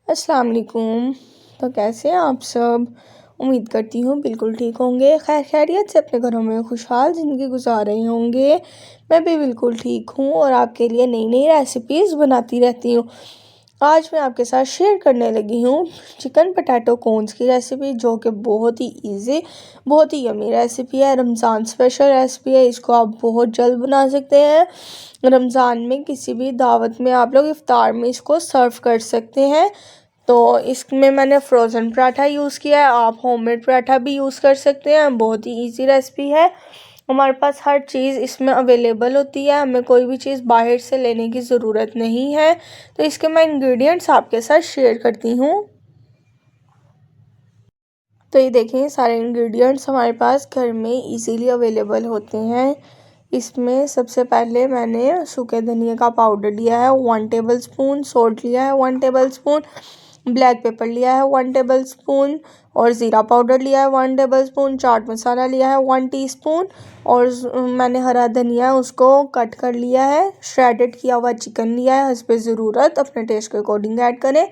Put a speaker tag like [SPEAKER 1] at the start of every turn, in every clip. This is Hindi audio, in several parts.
[SPEAKER 1] अस्सलाम वालेकुम। तो कैसे हैं आप सब? उम्मीद करती हूँ बिल्कुल ठीक होंगे, खैर खैरियत से अपने घरों में खुशहाल ज़िंदगी गुजार रहे होंगे। मैं भी बिल्कुल ठीक हूँ और आपके लिए नई नई रेसिपीज़ बनाती रहती हूँ। आज मैं आपके साथ शेयर करने लगी हूँ चिकन पटैटो कॉर्न्स की रेसिपी, जो कि बहुत ही इजी, बहुत ही यमी रेसिपी है। रमज़ान स्पेशल रेसिपी है, इसको आप बहुत जल्द बना सकते हैं। रमज़ान में किसी भी दावत में आप लोग इफ्तार में इसको सर्व कर सकते हैं। तो इसमें मैंने फ्रोज़न पराठा यूज़ किया है, आप होममेड पराठा भी यूज़ कर सकते हैं। बहुत ही इजी रेसिपी है, हमारे पास हर चीज़ इसमें अवेलेबल होती है, हमें कोई भी चीज़ बाहर से लेने की ज़रूरत नहीं है। तो इसके मैं इंग्रेडिएंट्स आपके साथ शेयर करती हूँ। तो ये देखें, सारे इंग्रेडिएंट्स हमारे पास घर में इजीली अवेलेबल होते हैं। इसमें सबसे पहले मैंने सूखे धनिया का पाउडर लिया है 1 टेबल स्पून, सॉल्ट लिया है 1 टेबल स्पून, ब्लैक पेपर लिया है 1 टेबल स्पून, और ज़ीरा पाउडर लिया है 1 टेबल स्पून, चाट मसाला लिया है 1 टीस्पून, और मैंने हरा धनिया उसको कट कर लिया है। श्रेडेड किया हुआ चिकन लिया है, हस्बे ज़रूरत अपने टेस्ट के अकॉर्डिंग ऐड करें।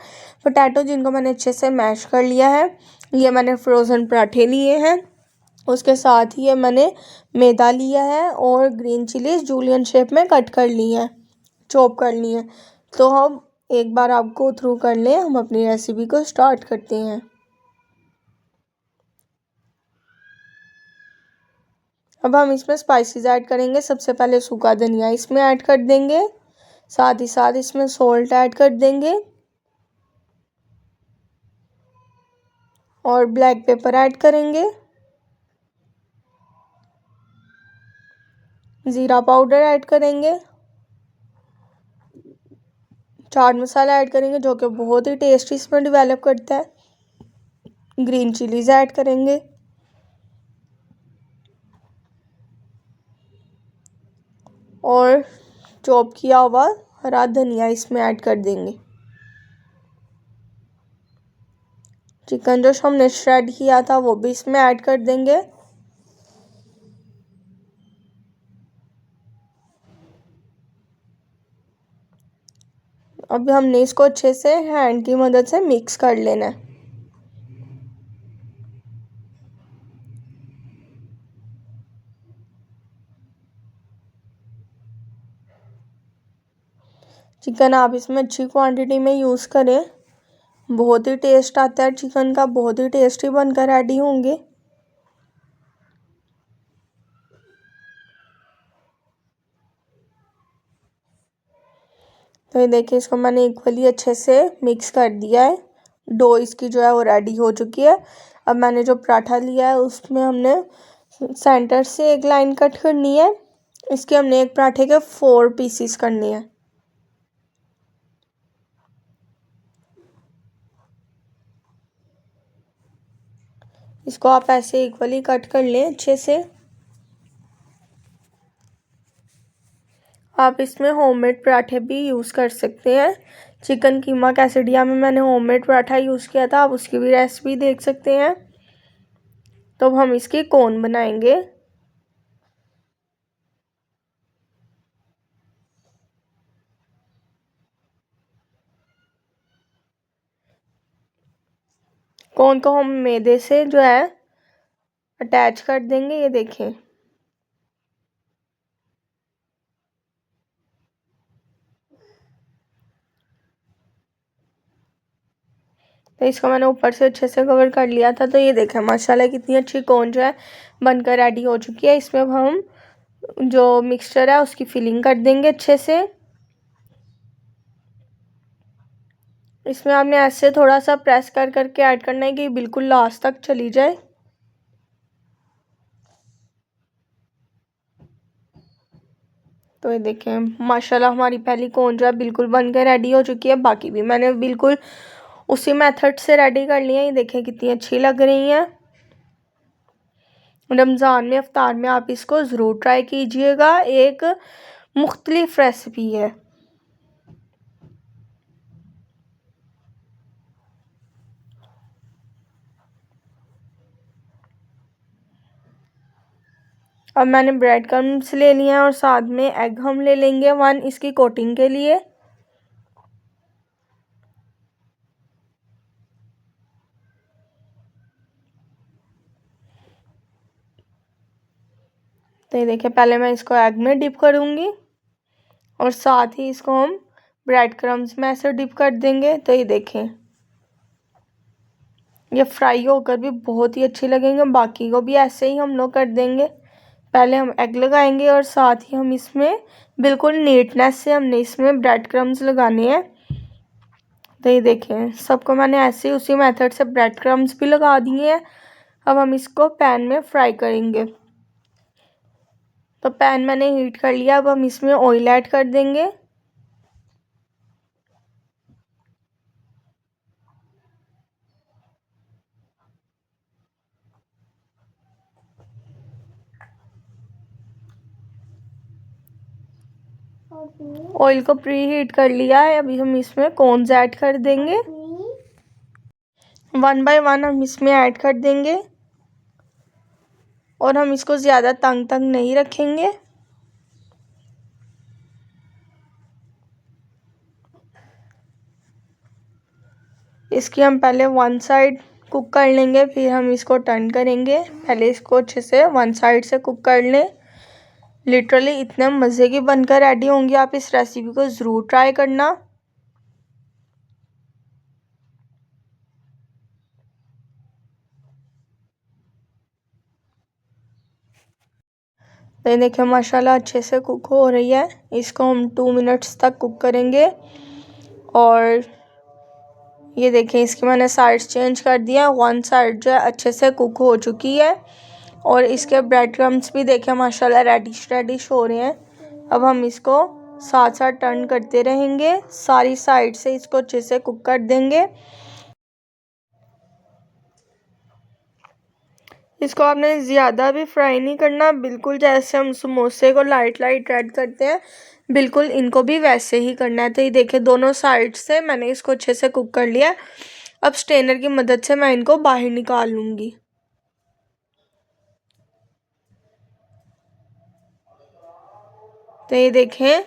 [SPEAKER 1] पोटैटो जिनको मैंने अच्छे से मैश कर लिया है। ये मैंने फ्रोज़न पराठे लिए हैं, उसके साथ ही ये मैंने मैदा लिया है और ग्रीन चिलीज जूलियन शेप में कट कर ली है, चॉप कर ली है। तो हम एक बार आपको थ्रू कर लें, हम अपनी रेसिपी को स्टार्ट करते हैं। अब हम इसमें स्पाइसेस ऐड करेंगे। सबसे पहले सूखा धनिया इसमें ऐड कर देंगे, साथ ही साथ इसमें सॉल्ट ऐड कर देंगे और ब्लैक पेपर ऐड करेंगे, ज़ीरा पाउडर ऐड करेंगे, चाट मसाला ऐड करेंगे जो कि बहुत ही टेस्टी इसमें डेवलप करता है, ग्रीन चिलीज ऐड करेंगे और चॉप किया हुआ हरा धनिया इसमें ऐड कर देंगे। चिकन जो हमने श्रेड किया था वो भी इसमें ऐड कर देंगे। अब हमने इसको अच्छे से हैंड की मदद से मिक्स कर लेना है। चिकन आप इसमें अच्छी क्वांटिटी में यूज़ करें, बहुत ही टेस्ट आता है चिकन का, बहुत ही टेस्टी बनकर रेडी होंगे। तो ये देखिए, इसको मैंने इक्वली अच्छे से मिक्स कर दिया है। डो इसकी जो है वो रेडी हो चुकी है। अब मैंने जो पराठा लिया है उसमें हमने सेंटर से एक लाइन कट करनी है। इसके हमने एक पराठे के 4 पीसीस करने हैं। इसको आप ऐसे इक्वली कट कर लें अच्छे से। आप इसमें होममेड पराठे भी यूज़ कर सकते हैं। चिकन कीमा कैसेडिया में मैंने होममेड पराठा यूज़ किया था, आप उसकी भी रेसिपी देख सकते हैं। तो अब हम इसकी कोन बनाएंगे। कोन को हम मैदे से जो है अटैच कर देंगे, ये देखें। तो इसको मैंने ऊपर से अच्छे से कवर कर लिया था। तो ये देखें माशाल्लाह कितनी अच्छी कोन जो है बनकर रेडी हो चुकी है। इसमें अब हम जो मिक्सचर है उसकी फिलिंग कर देंगे अच्छे से। इसमें आपने ऐसे थोड़ा सा प्रेस कर करके ऐड करना है कि बिल्कुल लास्ट तक चली जाए। तो ये देखें माशाल्लाह हमारी पहली कोन जो है बिल्कुल बनकर रेडी हो चुकी है। बाकी भी मैंने बिल्कुल उसी मेथड से रेडी कर लिया है। ये देखें कितनी अच्छी लग रही हैं। रमज़ान में इफ्तार में आप इसको ज़रूर ट्राई कीजिएगा, एक मुख्तलिफ रेसिपी है। अब मैंने ब्रेड क्रम्स ले लिए हैं और साथ में एग हम ले लेंगे 1 इसकी कोटिंग के लिए। तो ये देखिए पहले मैं इसको एग में डिप करूँगी और साथ ही इसको हम ब्रेड क्रम्स में ऐसे डिप कर देंगे। तो ये देखें ये फ्राई होकर भी बहुत ही अच्छी लगेंगे। बाकी को भी ऐसे ही हम लोग कर देंगे। पहले हम एग लगाएंगे और साथ ही हम इसमें बिल्कुल नीटनेस से हमने इसमें ब्रेड क्रम्स लगाने हैं। तो ये देखें सबको मैंने ऐसे ही उसी मेथड से ब्रेड क्रम्स भी लगा दिए हैं। अब हम इसको पैन में फ्राई करेंगे। तो पैन मैंने हीट कर लिया। अब हम इसमें ऑयल ऐड कर देंगे। ऑयल को प्री हीट कर लिया है। अभी हम इसमें कॉर्न्स ऐड कर देंगे। 1 बाय 1 हम इसमें ऐड कर देंगे और हम इसको ज़्यादा तंग नहीं रखेंगे। इसकी हम पहले 1 साइड कुक कर लेंगे, फिर हम इसको टर्न करेंगे। पहले इसको अच्छे से 1 साइड से कुक कर लें। लिटरली इतने मज़े की बनकर रेडी होंगी। आप इस रेसिपी को ज़रूर ट्राई करना। तो ये देखिए माशाल्लाह अच्छे से कुक हो रही है। इसको हम 2 मिनट्स तक कुक करेंगे। और ये देखें इसकी मैंने साइड्स चेंज कर दिया। 1 साइड जो है अच्छे से कुक हो चुकी है और इसके ब्रेड क्रम्स भी देखें माशाल्लाह रेडिश हो रहे हैं। अब हम इसको साथ साथ टर्न करते रहेंगे। सारी साइड से इसको अच्छे से कुक कर देंगे। इसको आपने ज़्यादा भी फ्राई नहीं करना, बिल्कुल जैसे हम समोसे को लाइट रेड करते हैं बिल्कुल इनको भी वैसे ही करना है। तो ये देखिए दोनों साइड से मैंने इसको अच्छे से कुक कर लिया। अब स्ट्रेनर की मदद से मैं इनको बाहर निकाल लूँगी। तो ये देखें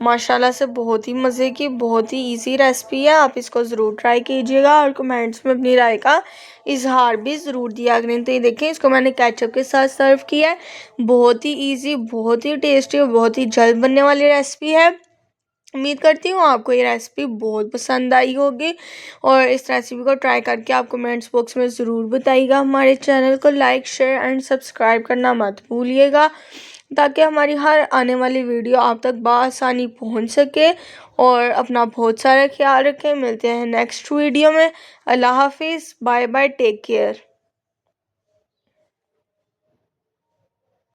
[SPEAKER 1] माशाल्लाह से बहुत ही मज़े की बहुत ही इजी रेसिपी है। आप इसको ज़रूर ट्राई कीजिएगा और कमेंट्स में अपनी राय का इजहार भी ज़रूर दिया करें। तो ये देखें इसको मैंने केचप के साथ सर्व किया है। बहुत ही इजी, बहुत ही टेस्टी और बहुत ही जल्द बनने वाली रेसिपी है। उम्मीद करती हूँ आपको ये रेसिपी बहुत पसंद आई होगी और इस रेसिपी को ट्राई करके आप कमेंट्स बॉक्स में ज़रूर बताइएगा। हमारे चैनल को लाइक शेयर एंड सब्सक्राइब करना मत भूलिएगा ताकि हमारी हर आने वाली वीडियो आप तक बआसानी पहुँच सके। और अपना बहुत सारा ख्याल रखें। मिलते हैं नेक्स्ट वीडियो में। अल्लाह हाफिज़, बाय बाय, टेक केयर।